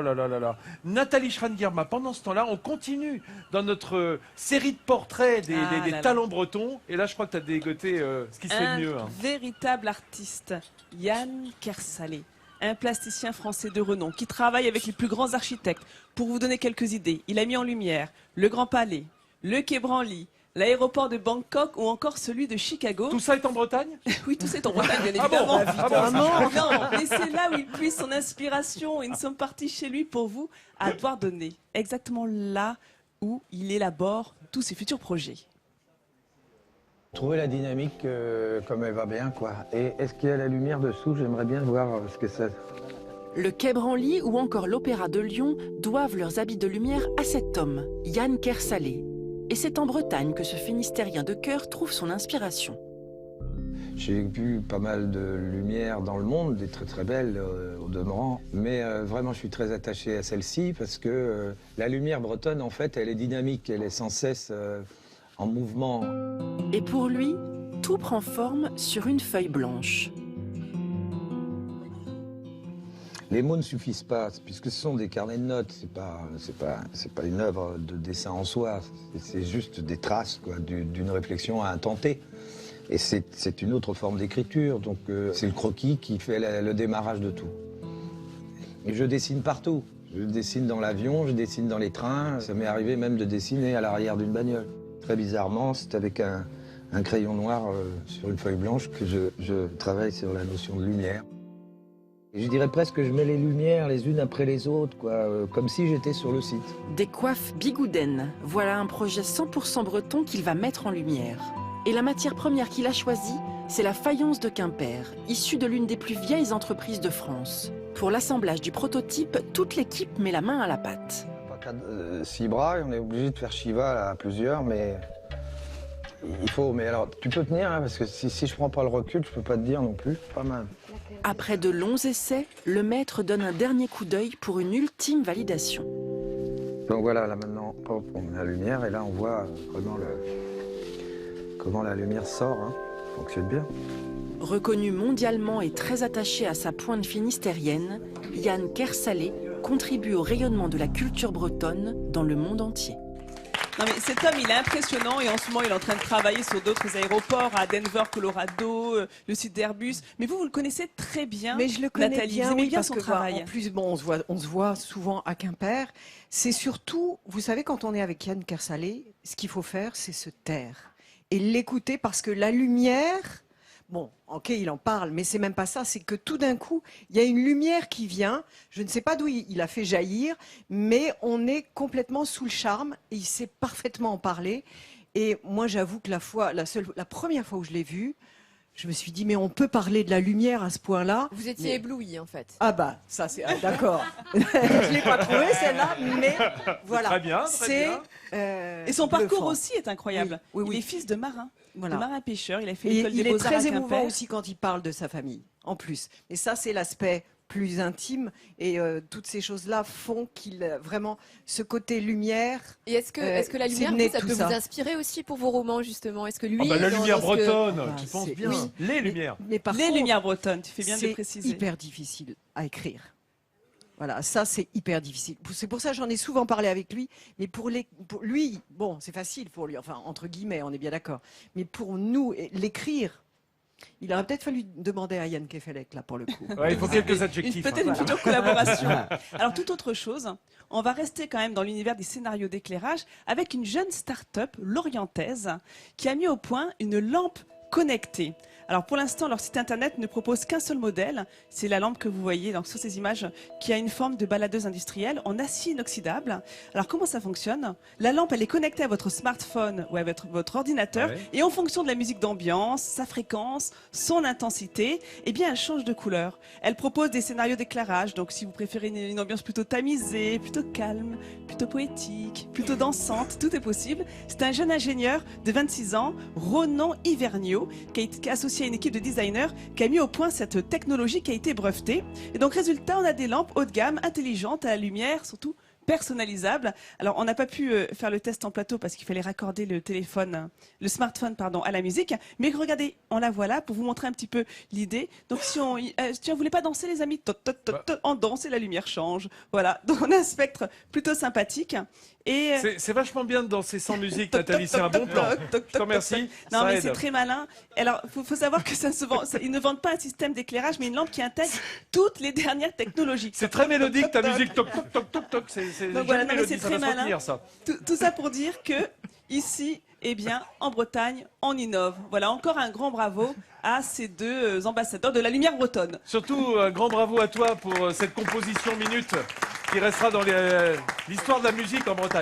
Oh là là là là. Nathalie Schran-Guillerma, pendant ce temps-là, on continue dans notre série de portraits des talents bretons. Et là, je crois que tu as dégoté ce qui se fait de mieux. Un véritable artiste, Yann Kersalé. Un plasticien français de renom qui travaille avec les plus grands architectes. Pour vous donner quelques idées, il a mis en lumière le Grand Palais, le Quai Branly, l'aéroport de Bangkok ou encore celui de Chicago. Tout ça est en Bretagne? Oui, tout ça est en Bretagne, bien évidemment. Non, mais c'est là où il puise son inspiration. Et nous sommes partis chez lui pour vous à Douarnenez. Exactement là où il élabore tous ses futurs projets. Trouver la dynamique comme elle va bien, quoi. Et est-ce qu'il y a la lumière dessous? J'aimerais bien voir ce que c'est. Le Quai Branly ou encore l'Opéra de Lyon doivent leurs habits de lumière à cet homme, Yann Kersalé. Et c'est en Bretagne que ce Finistérien de cœur trouve son inspiration. J'ai vu pas mal de lumière dans le monde, des très très belles au demeurant. Mais vraiment, je suis très attaché à celle-ci parce que la lumière bretonne, en fait, elle est dynamique, elle est sans cesse en mouvement. Et pour lui, tout prend forme sur une feuille blanche. Les mots ne suffisent pas, puisque ce sont des carnets de notes, c'est pas une œuvre de dessin en soi, c'est juste des traces d'une réflexion à intenter. Et c'est une autre forme d'écriture, donc c'est le croquis qui fait le démarrage de tout. Et je dessine partout. Je dessine dans l'avion, je dessine dans les trains, ça m'est arrivé même de dessiner à l'arrière d'une bagnole. Très bizarrement, c'est avec un crayon noir sur une feuille blanche que je travaille sur la notion de lumière. Et je dirais presque que je mets les lumières les unes après les autres, comme si j'étais sur le site. Des coiffes bigoudaines, voilà un projet 100% breton qu'il va mettre en lumière. Et la matière première qu'il a choisie, c'est la faïence de Quimper, issue de l'une des plus vieilles entreprises de France. Pour l'assemblage du prototype, toute l'équipe met la main à la pâte. Pas 6 bras, et on est obligé de faire Shiva là, à plusieurs, mais il faut. Mais alors, tu peux tenir, hein, parce que si je prends pas le recul, je peux pas te dire non plus. Pas mal. Après de longs essais, le maître donne un dernier coup d'œil pour une ultime validation. Donc voilà, là maintenant, hop, on met la lumière, et là on voit vraiment comment la lumière sort, hein. Ça fonctionne bien. Reconnu mondialement et très attaché à sa pointe finistérienne, Yann Kersalé contribue au rayonnement de la culture bretonne dans le monde entier. Non mais cet homme, il est impressionnant et en ce moment, il est en train de travailler sur d'autres aéroports, à Denver, Colorado, le site d'Airbus. Mais vous le connaissez très bien, mais je le connais Nathalie. bien, vous aimez oui, bien parce son que travail. en plus, bon, on se voit souvent à Quimper. C'est surtout, vous savez, quand on est avec Yann Kersalé, ce qu'il faut faire, c'est se taire et l'écouter parce que la lumière... Bon, ok, il en parle, mais c'est même pas ça. C'est que tout d'un coup, il y a une lumière qui vient. Je ne sais pas d'où il a fait jaillir, mais on est complètement sous le charme et il sait parfaitement en parler. Et moi, j'avoue que la première fois où je l'ai vu, je me suis dit, mais on peut parler de la lumière à ce point-là. Vous étiez ébloui, en fait. Ah bah, ça c'est... d'accord. Je l'ai pas trouvée, celle-là, mais voilà. Très bien, très bien. Et son parcours aussi est incroyable. Oui, oui. Il est fils de marin. Voilà. De marin-pêcheur, il a fait Et l'école des il est beaux-arts à très émouvant Quimper. aussi quand il parle de sa famille, en plus. Et ça, c'est l'aspect plus intime. Et toutes ces choses-là font qu'il vraiment ce côté lumière. Et est-ce que la lumière, né ça tout peut ça. vous inspirer aussi pour vos romans, justement? Est-ce que lui, la dans lumière ce que- bretonne, Bah, tu penses c'est- bien. oui. Les lumières. Mais par Les contre, lumières bretonnes, tu fais bien de le c'est préciser. hyper difficile à écrire. Voilà, ça c'est hyper difficile. C'est pour ça que j'en ai souvent parlé avec lui. Mais pour lui, bon, c'est facile pour lui, enfin entre guillemets, on est bien d'accord. Mais pour nous, l'écrire, il aurait peut-être fallu demander à Yann Kefelec là pour le coup. Ouais, il faut quelques adjectifs. Peut-être une future collaboration. Alors, toute autre chose, on va rester quand même dans l'univers des scénarios d'éclairage avec une jeune start-up lorientaise qui a mis au point une lampe connectée. Alors pour l'instant, leur site internet ne propose qu'un seul modèle, c'est la lampe que vous voyez donc, sur ces images, qui a une forme de baladeuse industrielle en acier inoxydable. Alors comment ça fonctionne? La lampe, elle est connectée à votre smartphone ou à votre ordinateur, et en fonction de la musique d'ambiance, sa fréquence, son intensité, eh bien elle change de couleur. Elle propose des scénarios d'éclairage, donc si vous préférez une ambiance plutôt tamisée, plutôt calme, plutôt poétique, plutôt dansante, tout est possible. C'est un jeune ingénieur de 26 ans, Ronan Hivergnot, qui est associé à une équipe de designers qui a mis au point cette technologie qui a été brevetée. Et donc résultat, on a des lampes haut de gamme, intelligentes, à la lumière, surtout personnalisable. Alors, on n'a pas pu faire le test en plateau parce qu'il fallait raccorder le smartphone, à la musique. Mais regardez, on la voit là pour vous montrer un petit peu l'idée. Donc, si on voulait pas danser, les amis, on danse et la lumière change. Voilà. Donc, on a un spectre plutôt sympathique. Et c'est vachement bien de danser sans musique, Nathalie. C'est un bon plan. Je te remercie. Non, Ça mais aide. c'est très malin. Alors, faut savoir que ils ne vendent pas un système d'éclairage, mais une lampe qui intègre toutes les dernières technologies. C'est très mélodique ta musique. Toc toc toc toc toc. C'est Donc voilà, non, mais mélodie. c'est Ça très va se malin. retenir, ça. Tout ça pour dire que ici, eh bien, en Bretagne, on innove. Voilà, encore un grand bravo à ces deux ambassadeurs de la lumière bretonne. Surtout, un grand bravo à toi pour cette composition minute qui restera dans l'histoire de la musique en Bretagne.